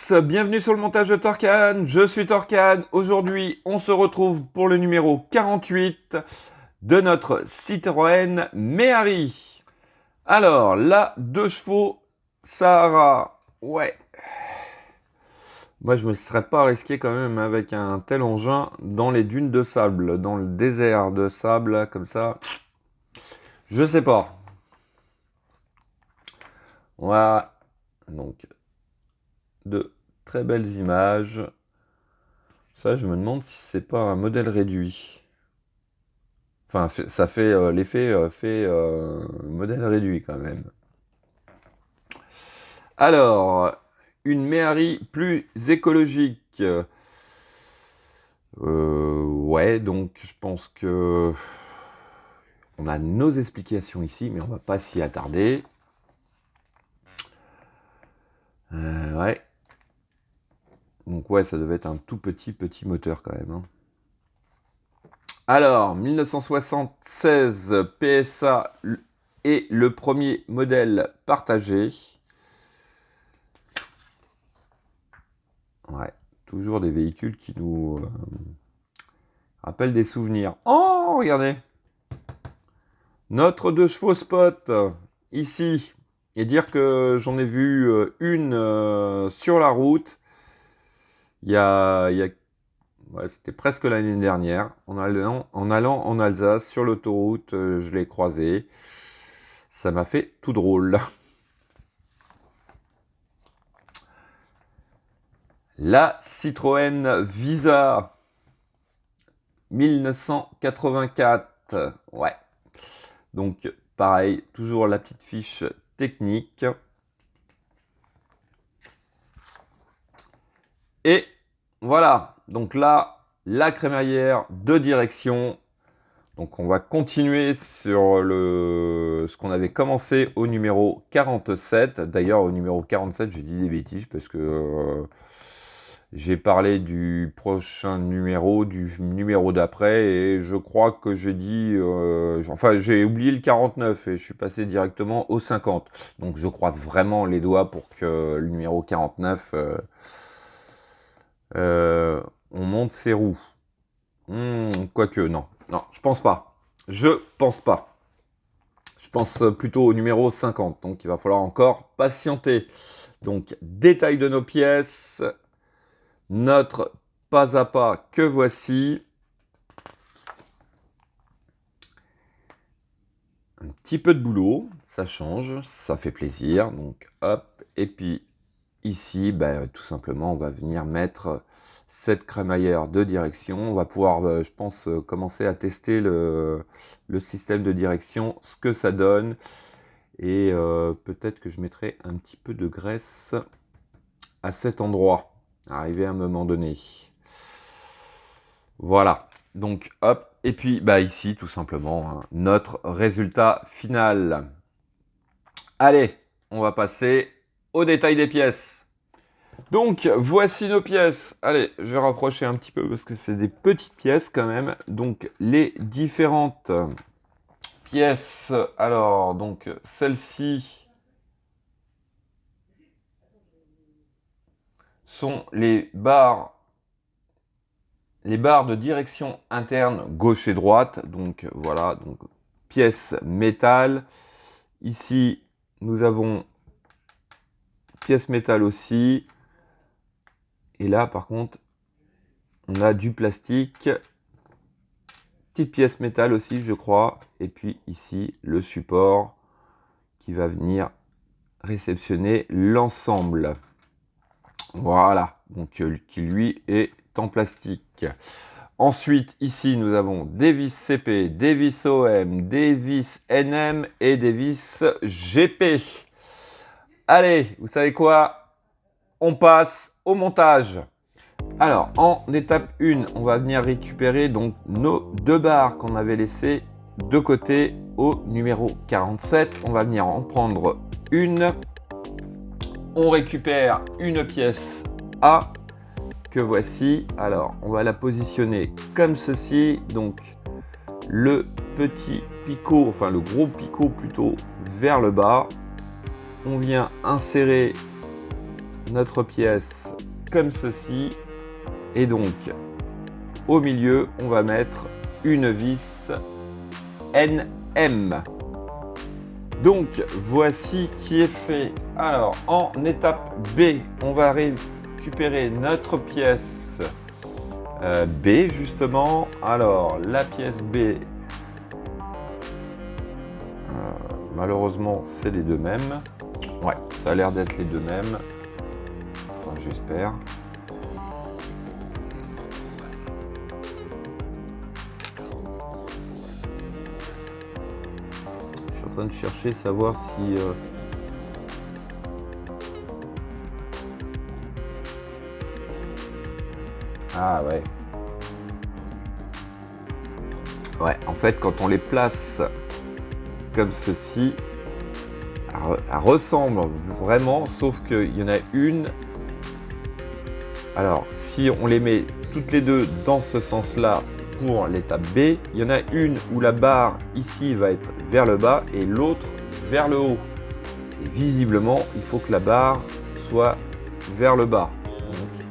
tous, bienvenue sur le montage de Torcan, je suis Torcan. Aujourd'hui, on se retrouve pour le numéro 48 de notre Citroën Méhari. Alors, la 2 chevaux Sahara, ouais. Moi, je me serais pas risqué quand même avec un tel engin dans les dunes de sable, dans le désert de sable, comme ça. Je sais pas. Voilà, donc de très belles images. Ça, je me demande si c'est pas un modèle réduit. Enfin, ça fait l'effet fait modèle réduit quand même. Alors, une Méhari plus écologique. Ouais, donc je pense que on a nos explications ici, mais on va pas s'y attarder. Ouais. Donc ouais, ça devait être un tout petit moteur quand même. Hein. Alors, 1976, PSA est le premier modèle partagé. Ouais, toujours des véhicules qui nous rappellent des souvenirs. Oh, regardez! Notre 2 chevaux spot, ici. Et dire que j'en ai vu une sur la route. Ouais, c'était presque l'année dernière. En allant en Alsace, sur l'autoroute, je l'ai croisé. Ça m'a fait tout drôle. La Citroën Visa 1984. Ouais. Donc, pareil, toujours la petite fiche technique. Et voilà. Donc là, la crémaillère de direction. Donc, on va continuer sur ce qu'on avait commencé au numéro 47. D'ailleurs, au numéro 47, j'ai dit des bêtises parce que j'ai parlé du prochain numéro, du numéro d'après, et je crois que j'ai dit... enfin, j'ai oublié le 49 et je suis passé directement au 50. Donc, je croise vraiment les doigts pour que le numéro 49, on monte ses roues. Quoique, non. Non, je pense pas. Je pense pas. Je pense plutôt au numéro 50. Donc, il va falloir encore patienter. Donc, détail de nos pièces... Notre pas à pas que voici. Un petit peu de boulot, ça change, ça fait plaisir. Donc hop, et puis ici, tout simplement, on va venir mettre cette crémaillère de direction. On va pouvoir, je pense, commencer à tester le système de direction, ce que ça donne. Et peut-être que je mettrai un petit peu de graisse à cet endroit. Arrivé à un moment donné. Voilà. Donc, hop. Et puis, ici, tout simplement, hein, notre résultat final. Allez, on va passer au détail des pièces. Donc, voici nos pièces. Allez, je vais rapprocher un petit peu parce que c'est des petites pièces quand même. Donc, les différentes pièces. Alors, donc, celle-ci sont les barres de direction interne gauche et droite. Donc voilà, donc pièce métal. Ici, nous avons pièce métal aussi. Et là, par contre, on a du plastique. Petite pièce métal aussi, je crois. Et puis ici, le support qui va venir réceptionner l'ensemble. Voilà, donc qui lui est en plastique. Ensuite, ici, nous avons des vis CP, des vis OM, des vis NM et des vis GP. Allez, vous savez quoi? On passe au montage. Alors, en étape 1, on va venir récupérer donc nos 2 barres qu'on avait laissées de côté au numéro 47. On va venir en prendre une. On récupère une pièce A que voici. Alors, on va la positionner comme ceci. Donc, le petit picot, enfin le gros picot plutôt, vers le bas. On vient insérer notre pièce comme ceci. Et donc, au milieu, on va mettre une vis NM. Donc, voici qui est fait. Alors, en étape B, on va récupérer notre pièce B, justement. Alors, la pièce B, malheureusement, c'est les deux mêmes. Ouais, ça a l'air d'être les deux mêmes. Enfin, j'espère. Je suis en train de chercher, savoir si... Ah ouais. Ouais, en fait, quand on les place comme ceci, elle ressemble vraiment, sauf qu'il y en a une. Alors, si on les met toutes les deux dans ce sens-là pour l'étape B, il y en a une où la barre ici va être vers le bas et l'autre vers le haut. Et visiblement, il faut que la barre soit vers le bas. Donc,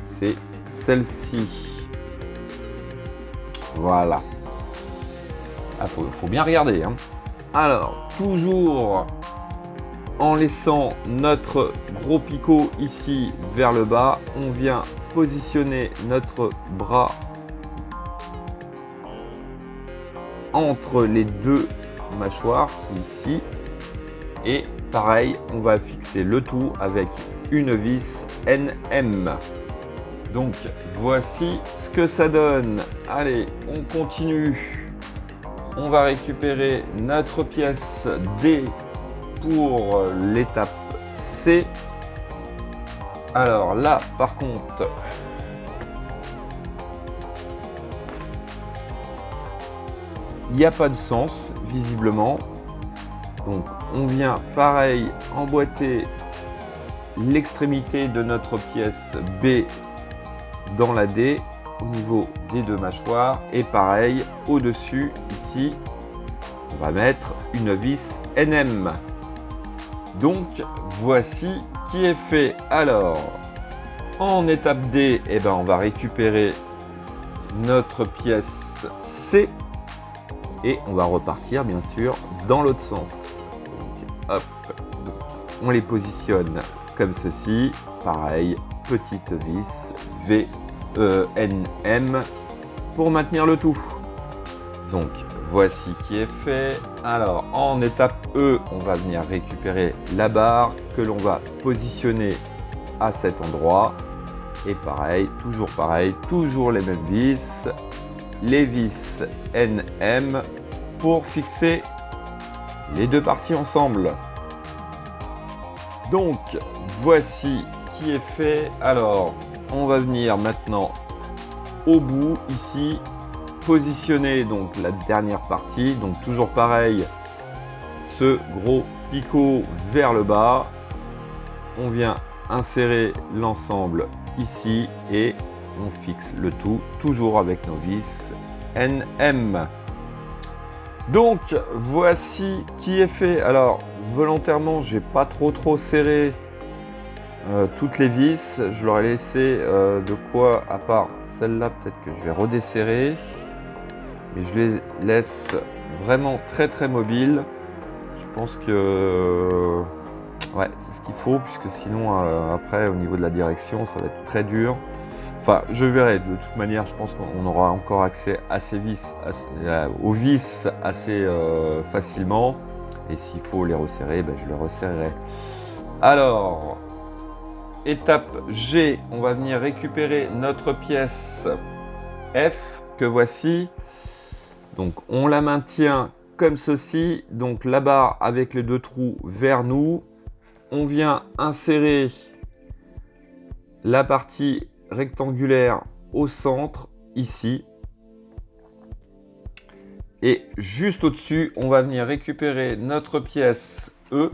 c'est celle-ci. Voilà. Ah, faut bien regarder, hein. Alors, toujours en laissant notre gros picot ici vers le bas, on vient positionner notre bras entre les deux mâchoires qui est ici. Et pareil, on va fixer le tout avec une vis NM. Donc, voici ce que ça donne. Allez, on continue. On va récupérer notre pièce D pour l'étape C. Alors là, par contre, il n'y a pas de sens, visiblement. Donc, on vient, pareil, emboîter l'extrémité de notre pièce B dans la D au niveau des deux mâchoires. Et pareil, au-dessus, ici, on va mettre une vis NM. Donc, voici qui est fait. Alors, en étape D, eh ben, on va récupérer notre pièce C et on va repartir, bien sûr, dans l'autre sens. Donc, hop, donc, on les positionne comme ceci. Pareil, petite vis V, E, N, M pour maintenir le tout. Donc, voici qui est fait. Alors, en étape E, on va venir récupérer la barre que l'on va positionner à cet endroit. Et pareil, toujours les mêmes vis. Les vis NM pour fixer les deux parties ensemble. Donc, voici qui est fait. Alors, on va venir maintenant au bout, ici, positionner donc la dernière partie. Donc, toujours pareil, ce gros picot vers le bas. On vient insérer l'ensemble ici et on fixe le tout, toujours avec nos vis NM. Donc, voici qui est fait. Alors, volontairement, j'ai pas trop serré toutes les vis. Je leur ai laissé de quoi, à part celle-là, peut-être que je vais redesserrer. Mais je les laisse vraiment très mobiles. Je pense que ouais, c'est ce qu'il faut, puisque sinon, après, au niveau de la direction, ça va être très dur. Enfin, je verrai. De toute manière, je pense qu'on aura encore accès à ces vis, aux vis assez facilement. Et s'il faut les resserrer, ben, je les resserrerai. Alors, étape G, on va venir récupérer notre pièce F que voici. Donc, on la maintient comme ceci. Donc, la barre avec les deux trous vers nous. On vient insérer la partie rectangulaire au centre, ici. Et juste au-dessus, on va venir récupérer notre pièce E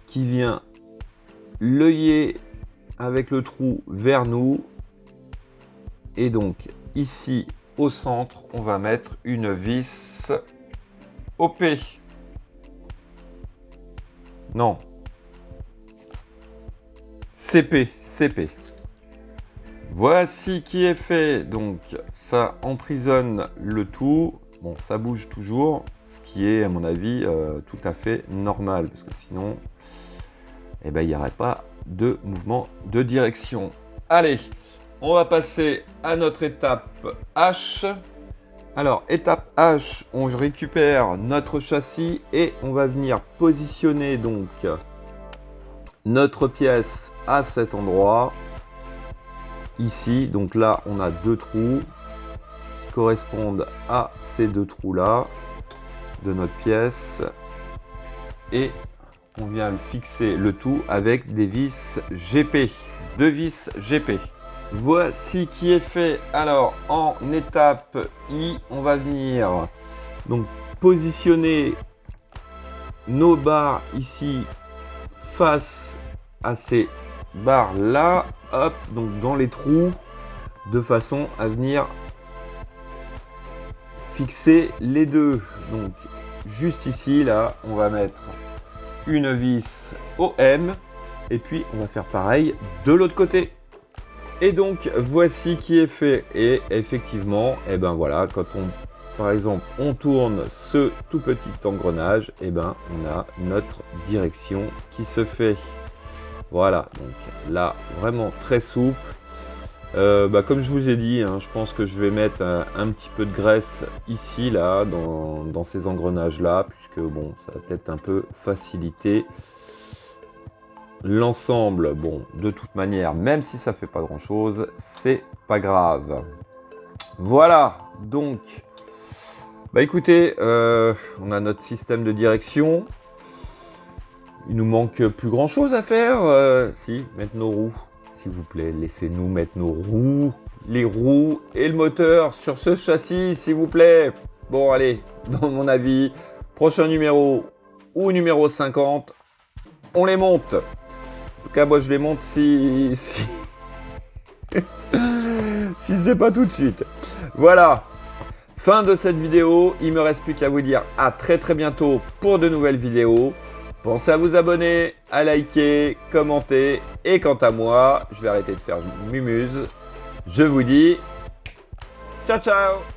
qui vient l'œiller avec le trou vers nous. Et donc, ici, au centre, on va mettre une vis OP. Non. CP. Voici qui est fait. Donc ça emprisonne le tout. Bon, ça bouge toujours, ce qui est à mon avis tout à fait normal, parce que sinon, eh ben, il n'y aurait pas de mouvement de direction. Allez, on va passer à notre étape H. Alors, étape H, on récupère notre châssis et on va venir positionner donc notre pièce à cet endroit. Ici, donc là, on a deux trous qui correspondent à ces deux trous-là de notre pièce. Et on vient le fixer le tout avec des vis GP, deux vis GP. Voici qui est fait. Alors en étape I, on va venir donc positionner nos barres ici face à ces barres là, hop, donc dans les trous, de façon à venir fixer les deux. Donc juste ici là, on va mettre une vis OM et puis on va faire pareil de l'autre côté. Et donc voici qui est fait. Et effectivement, et ben voilà, quand on, par exemple, on tourne ce tout petit engrenage, et ben on a notre direction qui se fait. Voilà, donc là vraiment très souple. Comme je vous ai dit, hein, je pense que je vais mettre un petit peu de graisse ici, là, dans ces engrenages-là, puisque bon, ça va peut-être un peu faciliter l'ensemble. Bon, de toute manière, même si ça fait pas grand-chose, c'est pas grave. Voilà, donc, écoutez, on a notre système de direction. Il nous manque plus grand-chose à faire. Si, mettre nos roues. S'il vous plaît, laissez-nous mettre nos roues, les roues et le moteur sur ce châssis, s'il vous plaît. Bon, allez, dans mon avis, prochain numéro ou numéro 50, on les monte. En tout cas, moi, je les monte si c'est pas tout de suite. Voilà, fin de cette vidéo. Il me reste plus qu'à vous dire à très bientôt pour de nouvelles vidéos. Pensez à vous abonner, à liker, commenter. Et quant à moi, je vais arrêter de faire mumuse. Je vous dis ciao ciao.